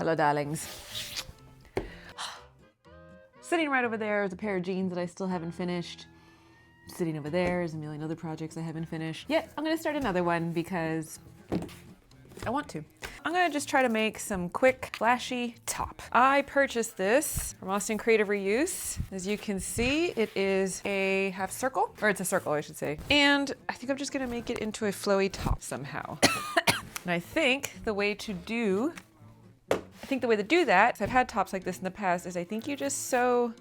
Hello, darlings. Sitting right over there is a pair of jeans that I still haven't finished. Sitting over there is a million other projects I haven't finished. Yet, I'm gonna start another one because I want to. I'm gonna just try to make some quick, flashy top. I purchased this from Austin Creative Reuse. As you can see, it is a half circle, or it's a circle, I should say. And I think I'm just gonna make it into a flowy top somehow. And I think the way to do that, I've had tops like this in the past, is I think you just sew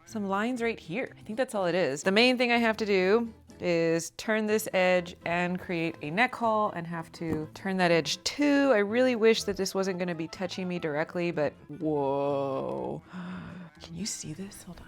some lines right here. I think that's all it is. The main thing I have to do is turn this edge and create a neck hole and have to turn that edge too. I really wish that this wasn't gonna be touching me directly, but whoa. Can you see this? Hold on.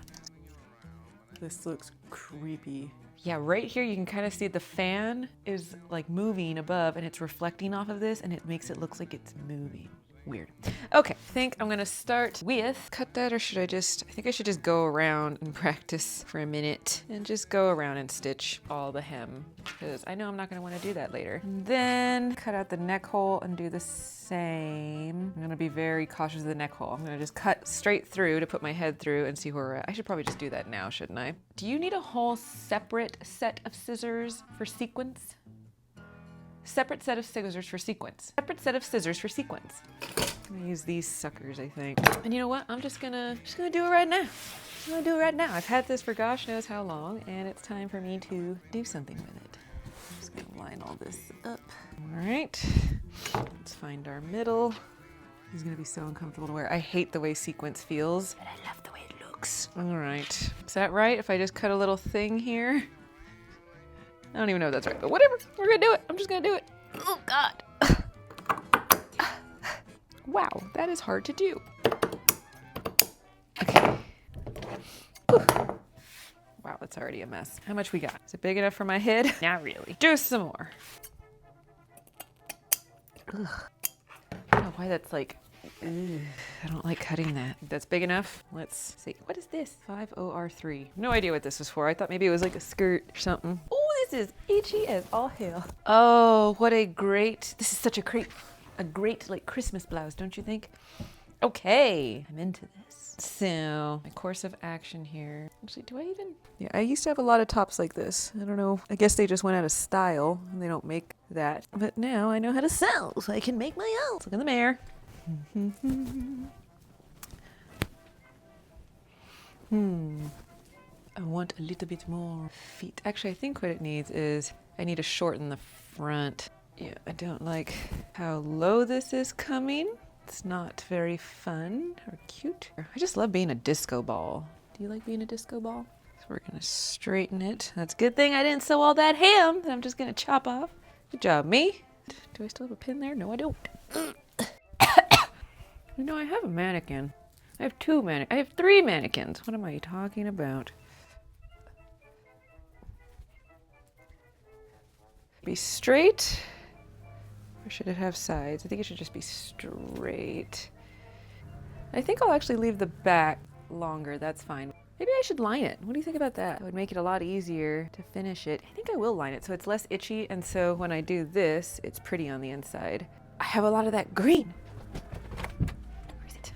This looks creepy. Yeah, right here you can kind of see the fan is like moving above and it's reflecting off of this and it makes it look like it's moving. Weird. Okay, I think I'm gonna start with, cut that, or I think I should just go around and practice for a minute and just go around and stitch all the hem because I know I'm not gonna wanna do that later. And then cut out the neck hole and do the same. I'm gonna be very cautious of the neck hole. I'm gonna just cut straight through to put my head through and see where we're at. I should probably just do that now, shouldn't I? Do you need a whole separate set of scissors for sequins? Separate set of scissors for sequins. Separate set of scissors for sequins. I'm gonna use these suckers, I think. And you know what? I'm just gonna do it right now. I'm gonna do it right now. I've had this for gosh knows how long, and it's time for me to do something with it. I'm just gonna line all this up. All right, let's find our middle. This is gonna be so uncomfortable to wear. I hate the way sequins feels, but I love the way it looks. All right, is that right? If I just cut a little thing here? I don't even know if that's right, but whatever. We're gonna do it. I'm just gonna do it. Oh, God. Wow, that is hard to do. Okay. Whew. Wow, that's already a mess. How much we got? Is it big enough for my head? Not really. Do some more. Ugh. I don't know why that's like, ugh. I don't like cutting that. That's big enough. Let's see. What is this? 5OR3. No idea what this was for. I thought maybe it was like a skirt or something. Oh, this is itchy as all hell. Oh, what a great, this is such a great like Christmas blouse, don't you think? Okay, I'm into this. So, my course of action here. Actually, do I even? Yeah, I used to have a lot of tops like this. I don't know. I guess they just went out of style and they don't make that. But now I know how to sew, so I can make my own. Look in the mirror. I want a little bit more feet. Actually, I think what it needs is I need to shorten the front. Yeah, I don't like how low this is coming. It's not very fun or cute. I just love being a disco ball. Do you like being a disco ball? So we're gonna straighten it. That's a good thing I didn't sew all that hem that I'm just gonna chop off. Good job, me. Do I still have a pin there? No, I don't. You know, I have a mannequin. I have I have 3 mannequins. What am I talking about? Be straight, or should it have sides? I think it should just be straight. I think I'll actually leave the back longer, that's fine. Maybe I should line it. What do you think about that? It would make it a lot easier to finish it. I think I will line it so it's less itchy, and so when I do this, it's pretty on the inside. I have a lot of that green. Where is it?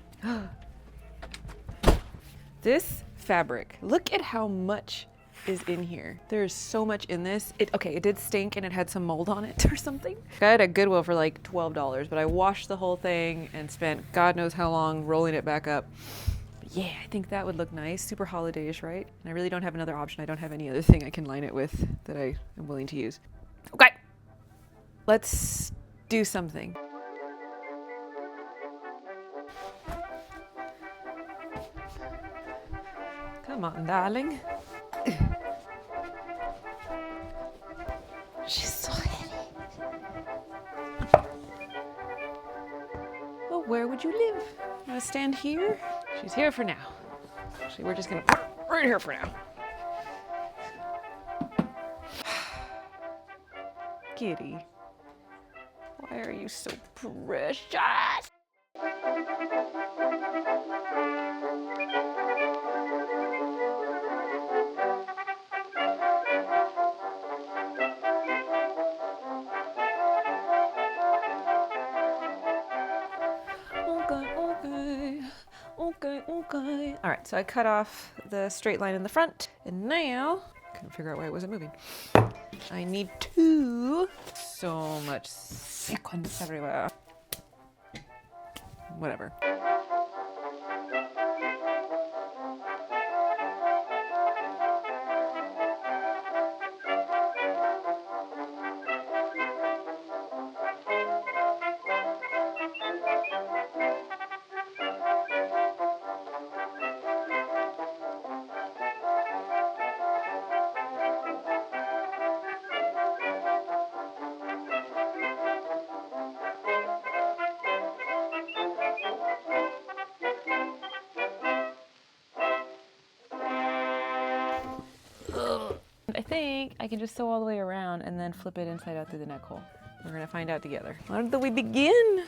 This fabric, look at how much is in here. There's so much in this. It did stink and it had some mold on it or something. I had a Goodwill for like $12, but I washed the whole thing and spent God knows how long rolling it back up. But yeah, I think that would look nice. Super holiday-ish, right? And I really don't have another option. I don't have any other thing I can line it with that I am willing to use. Okay, let's do something. Come on, darling. She's so heavy. Well, where would you live? You want to stand here? She's here for now. Actually, we're just gonna put her right here for now. Kitty, why are you so precious? Okay. All right, so I cut off the straight line in the front, and now I couldn't figure out why it wasn't moving. I need to. So much sequins everywhere. Whatever. I think I can just sew all the way around and then flip it inside out through the neck hole. We're gonna find out together. How do we begin?